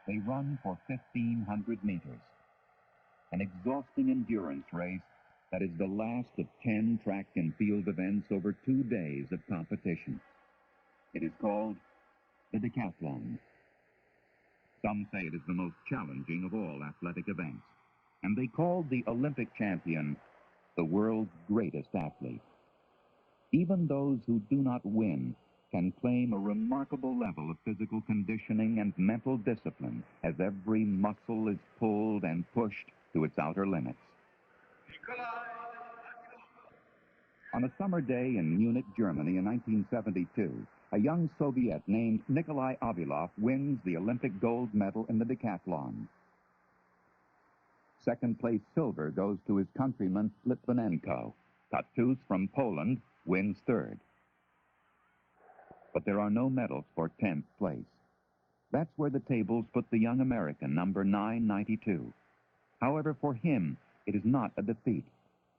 They run for 1,500 meters, an exhausting endurance race that is the last of 10 track and field events over 2 days of competition. It is called the decathlon. Some say it is the most challenging of all athletic events, and they called the Olympic champion the world's greatest athlete. Even those who do not win can claim a remarkable level of physical conditioning and mental discipline as every muscle is pulled and pushed to its outer limits. On a summer day in Munich, Germany in 1972, a young Soviet named Nikolai Avilov wins the Olympic gold medal in the decathlon. Second place silver goes to his countryman Litvinenko. Katus from Poland wins third. But there are no medals for 10th place. That's where the tables put the young American, number 992. However, for him, it is not a defeat.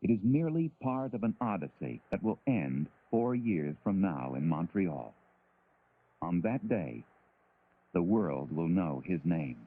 It is merely part of an odyssey that will end 4 years from now in Montreal. On that day, the world will know his name.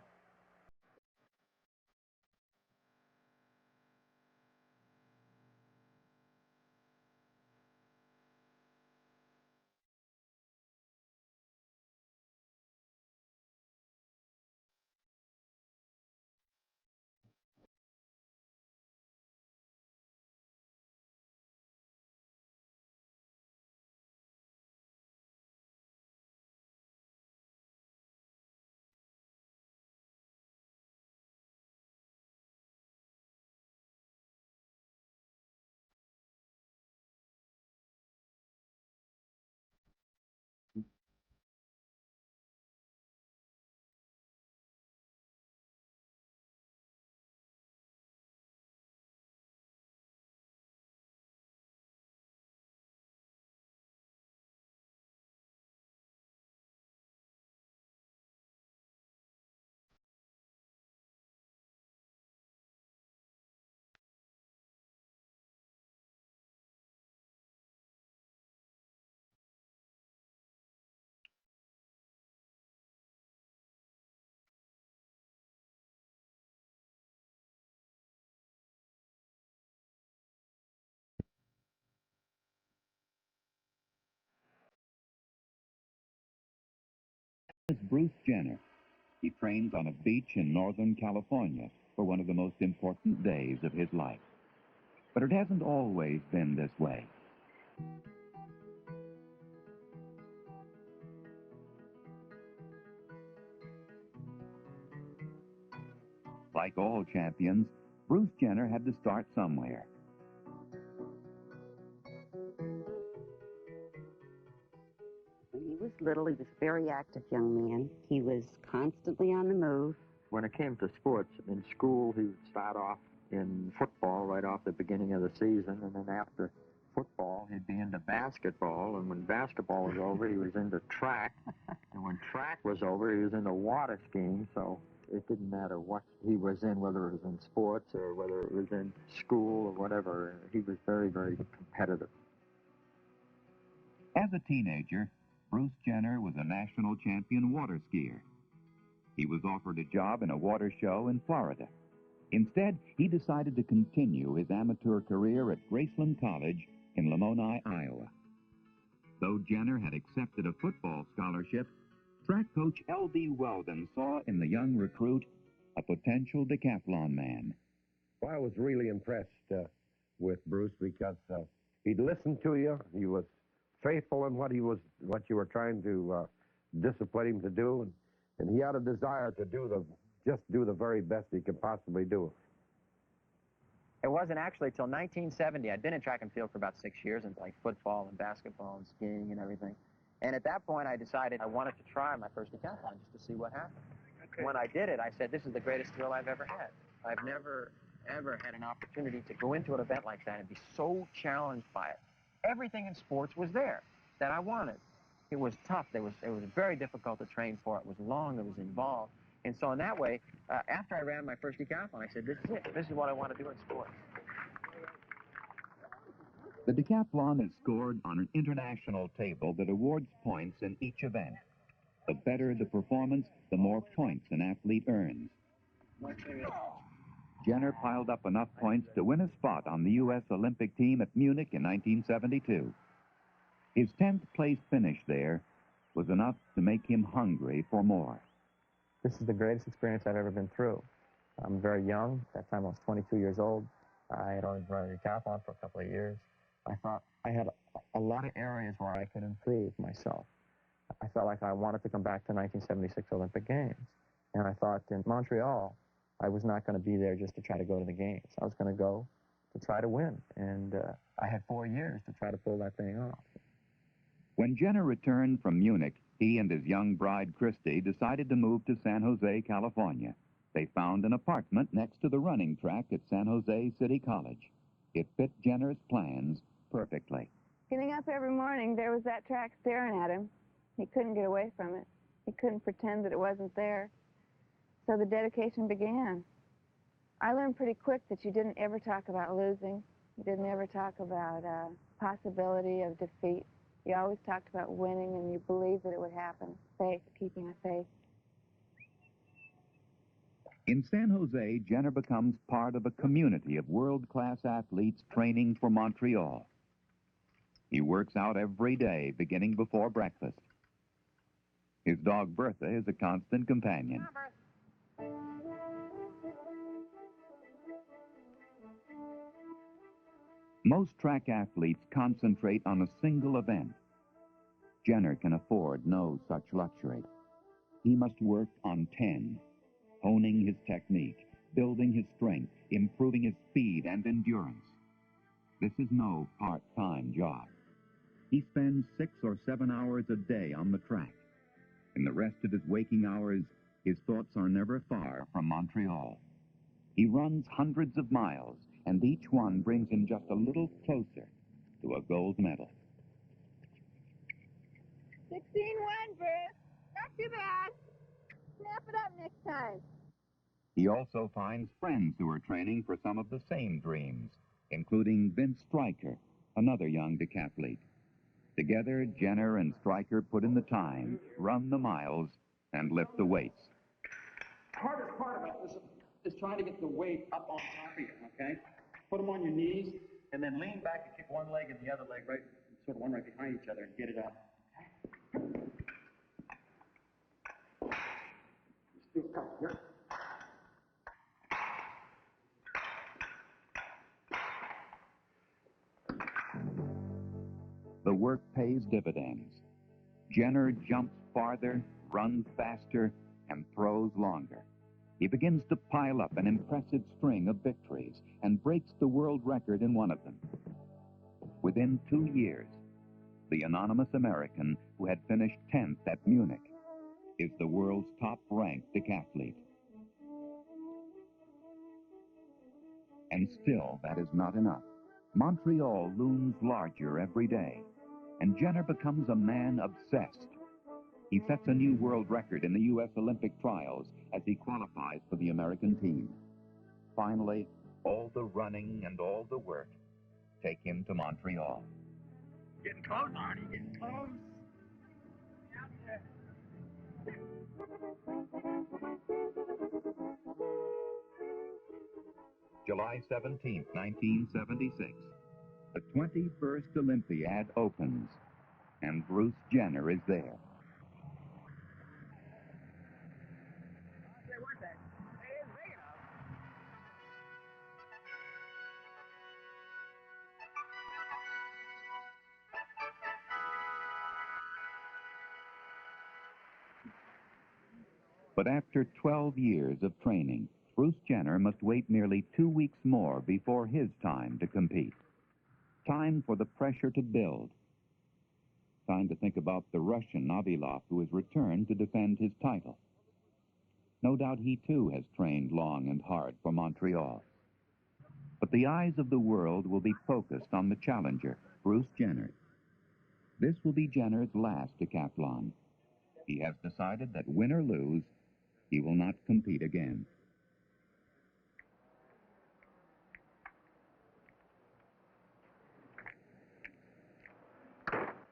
This is Bruce Jenner. He trains on a beach in Northern California for one of the most important days of his life. But it hasn't always been this way. Like all champions, Bruce Jenner had to start somewhere. When he was little, he was a very active young man. He was constantly on the move. When it came to sports, in school, he would start off in football right off the beginning of the season, and then after football, he'd be into basketball, and when basketball was over, he was into track, and when track was over, he was into water skiing, so it didn't matter what he was in, whether it was in sports or whether it was in school or whatever. He was very, very competitive. As a teenager, Bruce Jenner was a national champion water skier. He was offered a job in a water show in Florida. Instead, he decided to continue his amateur career at Graceland College in Lamoni, Iowa. Though Jenner had accepted a football scholarship, track coach L.B. Weldon saw in the young recruit a potential decathlon man. Well, I was really impressed with Bruce because he'd listen to you. He was faithful in what you were trying to discipline him to do, and he had a desire to just do the very best he could possibly do. It wasn't actually till 1970. I'd been in track and field for about 6 years, and like football and basketball and skiing and everything. And at that point, I decided I wanted to try my first decathlon just to see what happened. Okay. When I did it, I said, this is the greatest thrill I've ever had. I've never, ever had an opportunity to go into an event like that and be so challenged by it. Everything in sports was there that I wanted. It was tough. It was very difficult to train for. It was long. It was involved. And so in that way, after I ran my first decathlon, I said, this is it. This is what I want to do in sports. The decathlon is scored on an international table that awards points in each event. The better the performance, the more points an athlete earns. Jenner piled up enough points to win a spot on the U.S. Olympic team at Munich in 1972. His 10th place finish there was enough to make him hungry for more. This is the greatest experience I've ever been through. I'm very young. At that time I was 22 years old. I had only run a decathlon for a couple of years. I thought I had a lot of areas where I could improve myself. I felt like I wanted to come back to 1976 Olympic Games. And I thought in Montreal, I was not going to be there just to try to go to the games. I was going to go to try to win. And I had 4 years to try to pull that thing off. When Jenner returned from Munich, he and his young bride, Christy, decided to move to San Jose, California. They found an apartment next to the running track at San Jose City College. It fit Jenner's plans perfectly. Getting up every morning, there was that track staring at him. He couldn't get away from it. He couldn't pretend that it wasn't there. So the dedication began. I learned pretty quick that you didn't ever talk about losing. You didn't ever talk about possibility of defeat. You always talked about winning, and you believed that it would happen. Faith, keeping the faith. In San Jose, Jenner becomes part of a community of world-class athletes training for Montreal. He works out every day, beginning before breakfast. His dog, Bertha, is a constant companion. Most track athletes concentrate on a single event. Jenner can afford no such luxury. He must work on 10, honing his technique, building his strength, improving his speed and endurance. This is no part-time job. He spends 6 or 7 hours a day on the track. In the rest of his waking hours, his thoughts are never far from Montreal. He runs hundreds of miles, and each one brings him just a little closer to a gold medal. 16-1, Bruce. Not too bad. Snap it up next time. He also finds friends who are training for some of the same dreams, including Vince Stryker, another young decathlete. Together, Jenner and Stryker put in the time, run the miles, and lift the weights. The hardest part about this is trying to get the weight up on top of you, okay? Put them on your knees, and then lean back and kick one leg and the other leg right, sort of one right behind each other, and get it up. Still come here. The work pays dividends. Jenner jumps farther, runs faster, and throws longer. He begins to pile up an impressive string of victories and breaks the world record in one of them. Within 2 years, the anonymous American who had finished 10th at Munich is the world's top-ranked decathlete. And still, that is not enough. Montreal looms larger every day, and Jenner becomes a man obsessed. He sets a new world record in the U.S. Olympic trials as he qualifies for the American team. Finally, all the running and all the work take him to Montreal. Getting close, Arnie, getting close. July 17, 1976. The 21st Olympiad opens, and Bruce Jenner is there. But after 12 years of training, Bruce Jenner must wait nearly 2 weeks more before his time to compete. Time for the pressure to build. Time to think about the Russian Avilov who has returned to defend his title. No doubt he too has trained long and hard for Montreal. But the eyes of the world will be focused on the challenger, Bruce Jenner. This will be Jenner's last decathlon. He has decided that win or lose, he will not compete again.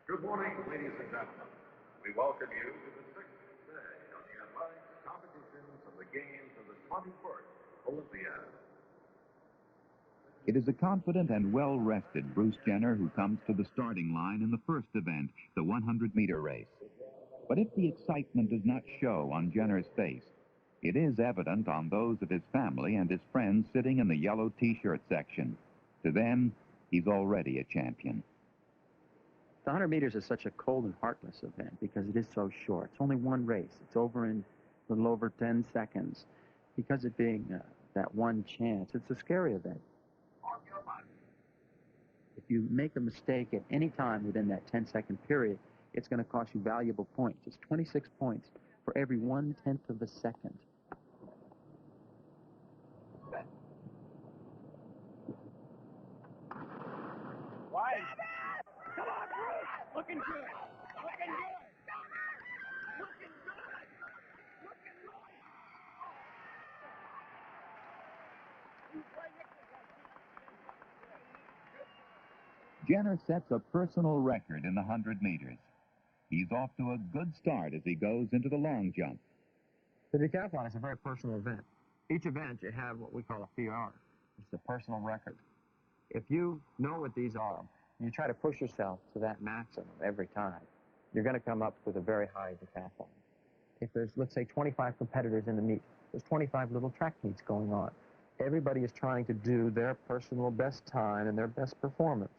Good morning, ladies and gentlemen. We welcome you to the 6th on the athletics competitions of the games of the 21st Olympiad. It is a confident and well-rested Bruce Jenner who comes to the starting line in the first event, the 100-meter race. But if the excitement does not show on Jenner's face, it is evident on those of his family and his friends sitting in the yellow T-shirt section. To them, he's already a champion. The 100 meters is such a cold and heartless event because it is so short. It's only one race. It's over in a little over 10 seconds. Because it being that one chance, it's a scary event. If you make a mistake at any time within that 10-second period, it's going to cost you valuable points. It's 26 points for every 1/10 of a second. Wide. Come on, Bruce. Looking good. Looking good. Looking good. Looking good. Jenner sets a personal record in the 100 meters. He's off to a good start as he goes into the long jump. The decathlon is a very personal event. Each event, you have what we call a PR. It's a personal record. If you know what these are, and you try to push yourself to that maximum every time, you're going to come up with a very high decathlon. If there's, let's say, 25 competitors in the meet, there's 25 little track meets going on. Everybody is trying to do their personal best time and their best performance.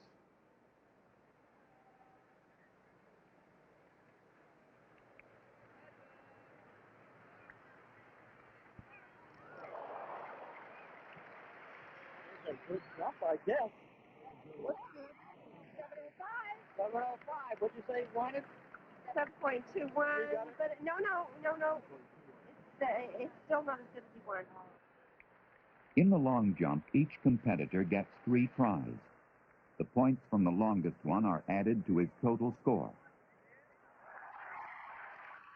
Good jump, I guess. What's good? 705. 705. What'd you say you wanted? 7.21. But no. It's still not as good as you want. In the long jump, each competitor gets 3 tries. The points from the longest one are added to his total score.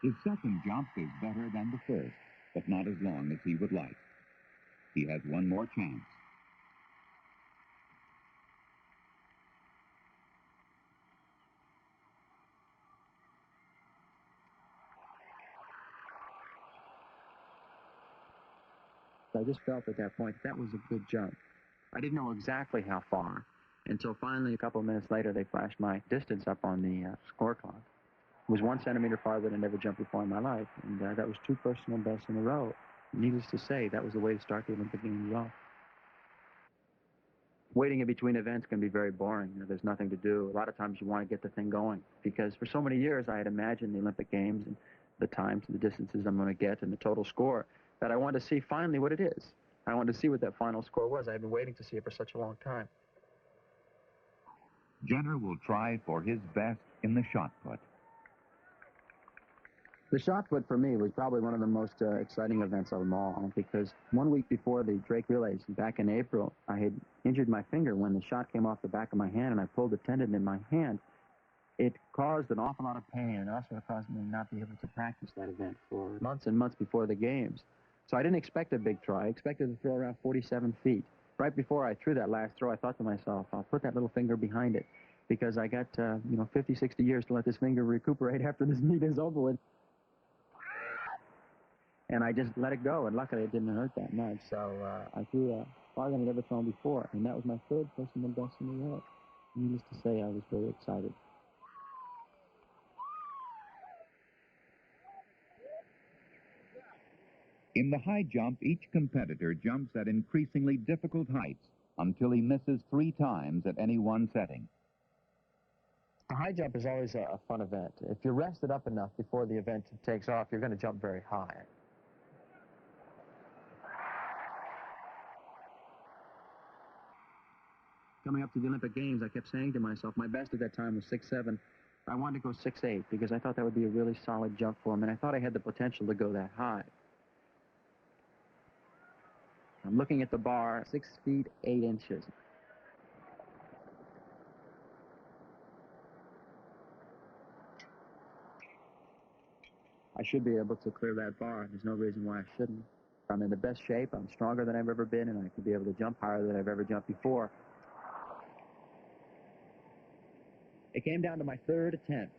His second jump is better than the first, but not as long as he would like. He has one more chance. I just felt at that point that was a good jump. I didn't know exactly how far until finally a couple of minutes later they flashed my distance up on the score clock. It was 1 centimeter farther than I'd ever jumped before in my life, and that was 2 personal bests in a row. Needless to say, that was the way to start the Olympic Games off. Waiting in between events can be very boring. There's nothing to do. A lot of times you want to get the thing going because for so many years I had imagined the Olympic Games and the times and the distances I'm going to get and the total score that I wanted to see finally what it is. I wanted to see what that final score was. I've been waiting to see it for such a long time. Jenner will try for his best in the shot put. The shot put for me was probably one of the most exciting events of them all because 1 week before the Drake Relays, back in April, I had injured my finger when the shot came off the back of my hand and I pulled the tendon in my hand. It caused an awful lot of pain and also caused me not to be able to practice that event for months and months before the games. So I didn't expect a big try. I expected to throw around 47 feet. Right before I threw that last throw, I thought to myself, I'll put that little finger behind it because I got, 50, 60 years to let this finger recuperate after this meet is over with. And I just let it go, and luckily it didn't hurt that much. So I threw farther than I'd ever thrown before, and that was my 3rd personal best in a row. Needless to say, I was very excited. In the high jump, each competitor jumps at increasingly difficult heights until he misses 3 times at any one setting. The high jump is always a fun event. If you're rested up enough before the event takes off, you're going to jump very high. Coming up to the Olympic Games, I kept saying to myself, my best at that time was 6'7". I wanted to go 6'8" because I thought that would be a really solid jump for him, and I thought I had the potential to go that high. I'm looking at the bar, 6 feet 8 inches. I should be able to clear that bar. There's no reason why I shouldn't. I'm in the best shape. I'm stronger than I've ever been, and I could be able to jump higher than I've ever jumped before. It came down to my 3rd attempt.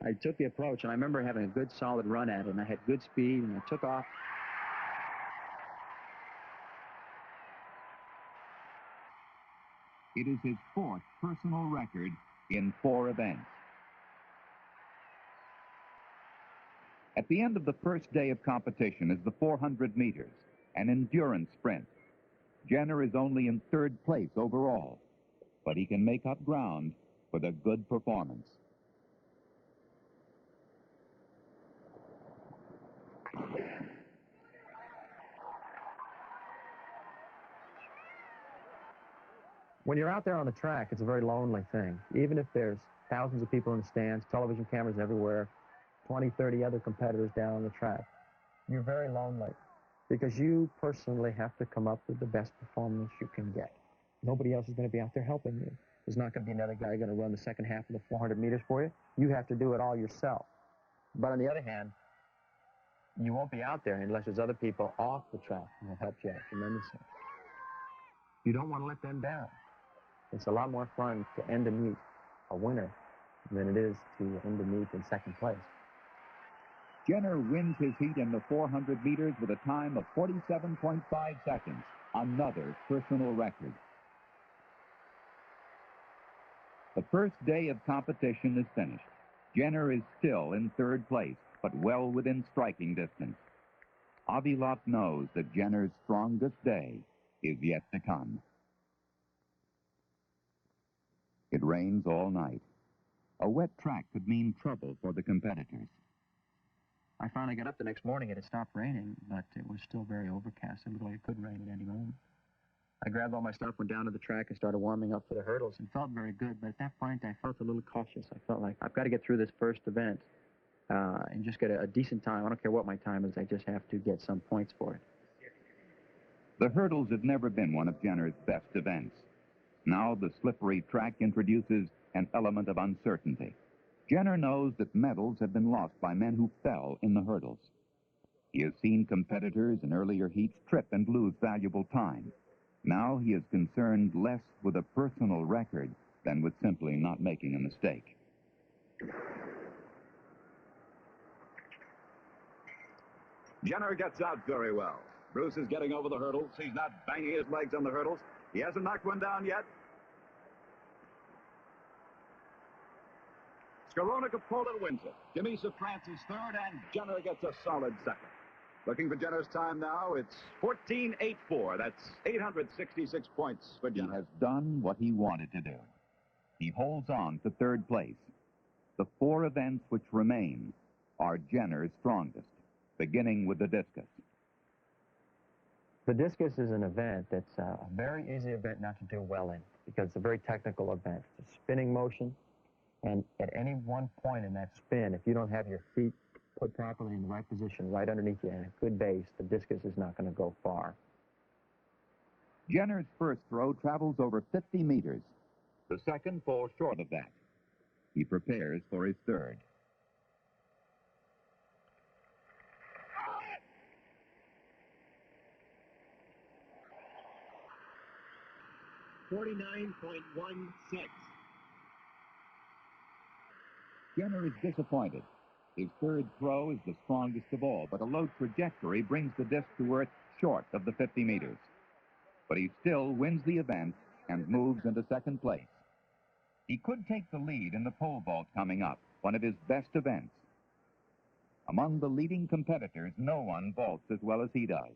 I took the approach, and I remember having a good, solid run at it, and I had good speed, and I took off. It is his fourth personal record in 4 events. At the end of the first day of competition is the 400 meters, an endurance sprint. Jenner is only in 3rd place overall, but he can make up ground with a good performance. When you're out there on the track, it's a very lonely thing. Even if there's thousands of people in the stands, television cameras everywhere, 20, 30 other competitors down on the track, you're very lonely because you personally have to come up with the best performance you can get. Nobody else is going to be out there helping you. There's not going to be another guy going to run the second half of the 400 meters for you. You have to do it all yourself. But on the other hand, you won't be out there unless there's other people off the track who will help you out tremendously. You don't want to let them down. It's a lot more fun to end a meet a winner than it is to end a meet in 2nd place. Jenner wins his heat in the 400 meters with a time of 47.5 seconds, another personal record. The first day of competition is finished. Jenner is still in 3rd place, but well within striking distance. Avilov knows that Jenner's strongest day is yet to come. It rains all night. A wet track could mean trouble for the competitors. I finally got up the next morning. It had stopped raining, but it was still very overcast. It looked like it could rain at any moment. I grabbed all my stuff, went down to the track, and started warming up for the hurdles, and felt very good. But at that point, I felt a little cautious. I felt like I've got to get through this first event and just get a decent time. I don't care what my time is. I just have to get some points for it. The hurdles have never been one of Jenner's best events. Now the slippery track introduces an element of uncertainty. Jenner knows that medals have been lost by men who fell in the hurdles. He has seen competitors in earlier heats trip and lose valuable time. Now he is concerned less with a personal record than with simply not making a mistake. Jenner gets out very well. Bruce is getting over the hurdles. He's not banging his legs on the hurdles. He hasn't knocked one down yet. Scarona Capola wins it. Jimmy Safrance is 3rd, and Jenner gets a solid 2nd. Looking for Jenner's time now, it's 14.84. That's 866 points for Jenner. He has done what he wanted to do. He holds on to 3rd place. The 4 events which remain are Jenner's strongest, beginning with the discus. The discus is an event that's a very easy event not to do well in because it's a very technical event. It's a spinning motion, and at any one point in that spin, if you don't have your feet put properly in the right position, right underneath you, and a good base, the discus is not going to go far. Jenner's first throw travels over 50 meters. The second falls short of that. He prepares for his 3rd. Jenner is disappointed. His 3rd throw is the strongest of all, but a low trajectory brings the disc to earth short of the 50 meters. But he still wins the event and moves into 2nd place. He could take the lead in the pole vault coming up, one of his best events. Among the leading competitors, no one vaults as well as he does.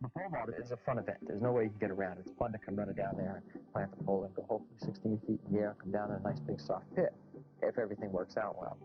The pole vault is a fun event. There's no way you can get around it. It's fun to come running down there and plant the pole and go hopefully 16 feet in the air, come down in a nice big soft pit, if everything works out well.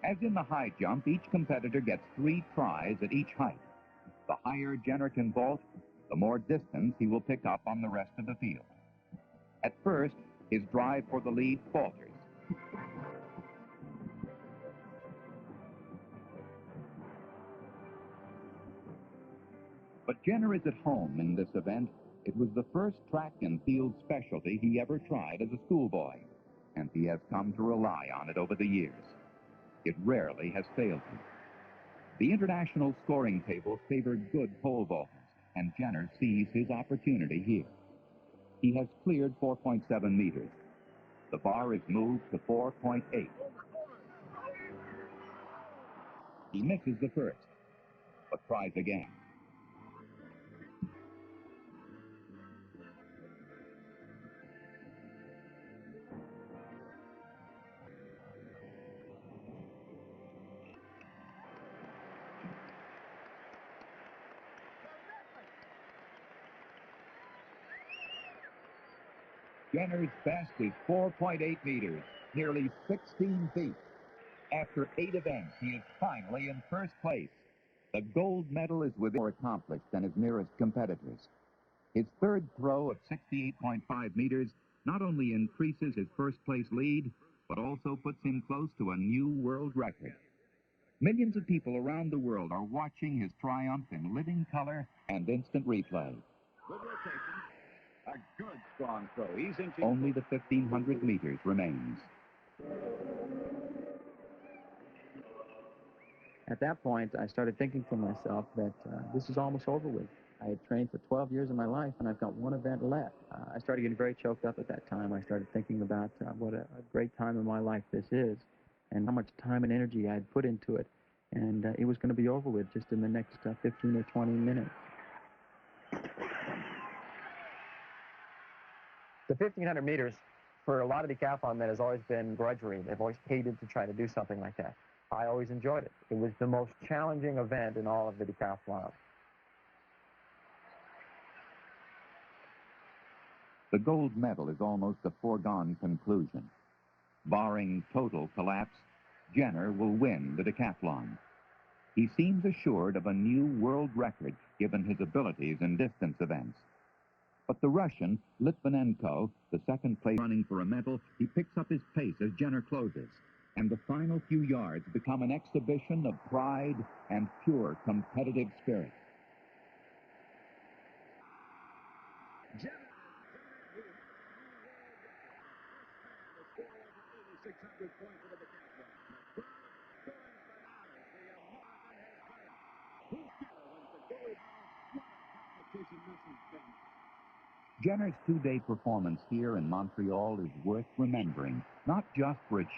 As in the high jump, each competitor gets 3 tries at each height. The higher Jenner can vault, the more distance he will pick up on the rest of the field. At first, his drive for the lead falters. But Jenner is at home in this event. It was the first track and field specialty he ever tried as a schoolboy, and he has come to rely on it over the years. It rarely has failed him. The international scoring tables favor good pole vaulters, and Jenner sees his opportunity here. He has cleared 4.7 meters. The bar is moved to 4.8. He misses the first, but tries again. Jenner's best is 4.8 meters, nearly 16 feet. After 8 events, he is finally in first place. The gold medal is more accomplished than his nearest competitors. His third throw of 68.5 meters not only increases his first-place lead, but also puts him close to a new world record. Millions of people around the world are watching his triumph in living color and instant replay. Good rotation. A good, strong throw. He's inching. Only the 1,500 meters remains. At that point, I started thinking to myself that this is almost over with. I had trained for 12 years of my life, and I've got one event left. I started getting very choked up at that time. I started thinking about what a great time in my life this is, and how much time and energy I had put into it. And it was going to be over with just in the next 15 or 20 minutes. The 1,500 meters, for a lot of decathlon men, has always been drudgery. They've always hated to try to do something like that. I always enjoyed it. It was the most challenging event in all of the decathlon. The gold medal is almost a foregone conclusion. Barring total collapse, Jenner will win the decathlon. He seems assured of a new world record given his abilities in distance events. But the Russian, Litvinenko, the second place running for a medal, he picks up his pace as Jenner closes, and the final few yards become an exhibition of pride and pure competitive spirit. Jenner, who has a new world record, the first man to score over 8,600 points in the decathlon. The third scoring finale, the American has done it. Bruce Jenner wins the gold medal. What a competition this has been. Jenner's 2-day performance here in Montreal is worth remembering, not just for its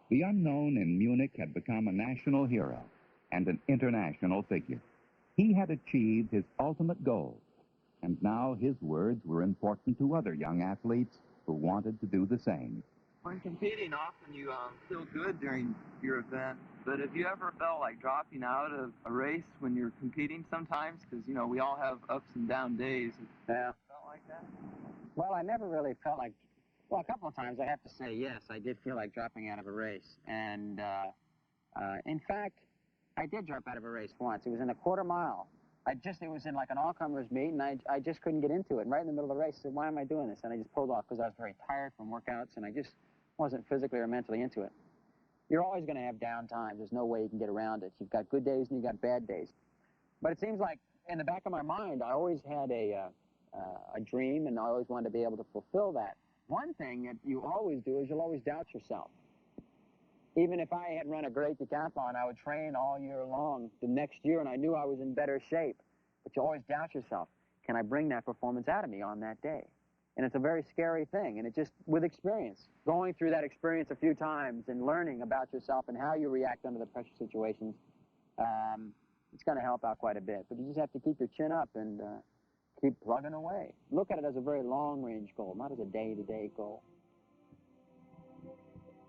The unknown in Munich had become a national hero and an international figure. He had achieved his ultimate goal, and now his words were important to other young athletes who wanted to do the same. When competing, often you feel good during your event, but have you ever felt like dropping out of a race when you're competing sometimes? Because, you know, we all have ups and down days. Yeah. Felt like that? Well, I never really felt like, well, a couple of times I have to say yes, I did feel like dropping out of a race. And in fact, I did drop out of a race once. It was in a quarter mile. It was in like an all-comers meet, and I just couldn't get into it. And right in the middle of the race, I said, why am I doing this? And I just pulled off because I was very tired from workouts, and I just wasn't physically or mentally into it. You're always going to have down times. There's no way you can get around it. You've got good days and you've got bad days. But it seems like in the back of my mind, I always had a dream, and I always wanted to be able to fulfill that. One thing that you always do is you'll always doubt yourself. Even if I had run a great decathlon, I would train all year long the next year, and I knew I was in better shape. But you always doubt yourself. Can I bring that performance out of me on that day? And it's a very scary thing, and it just, with experience, going through that experience a few times and learning about yourself and how you react under the pressure situations, it's going to help out quite a bit. But you just have to keep your chin up and keep plugging away. Look at it as a very long-range goal, not as a day-to-day goal.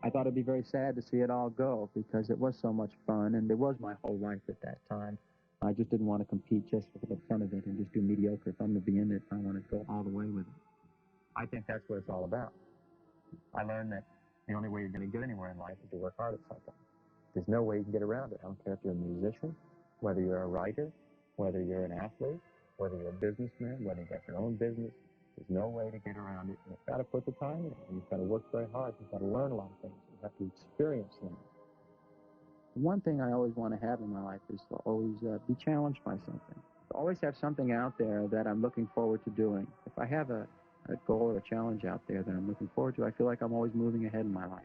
I thought it'd be very sad to see it all go because it was so much fun, and it was my whole life at that time. I just didn't want to compete just for the fun of it and just do mediocre. If I'm going to be in it, I want to go all the way with it. I think that's what it's all about. I learned that the only way you're going to get anywhere in life is to work hard at something. There's no way you can get around it. I don't care if you're a musician, whether you're a writer, whether you're an athlete, whether you're a businessman, whether you got your own business. There's no way to get around it. You've got to put the time in. You've got to work very hard. You've got to learn a lot of things. You have to experience things. One thing I always want to have in my life is to always be challenged by something. To always have something out there that I'm looking forward to doing. If I have a goal or a challenge out there that I'm looking forward to, I feel like I'm always moving ahead in my life.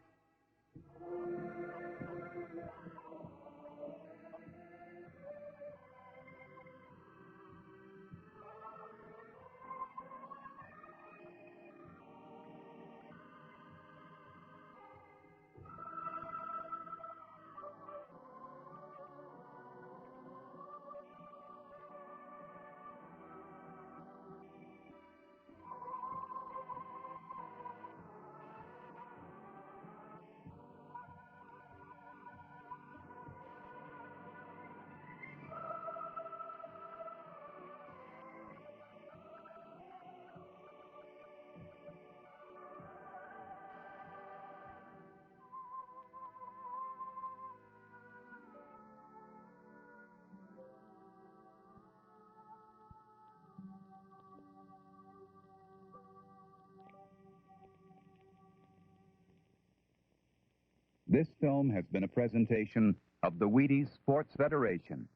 This film has been a presentation of the Wheaties Sports Federation.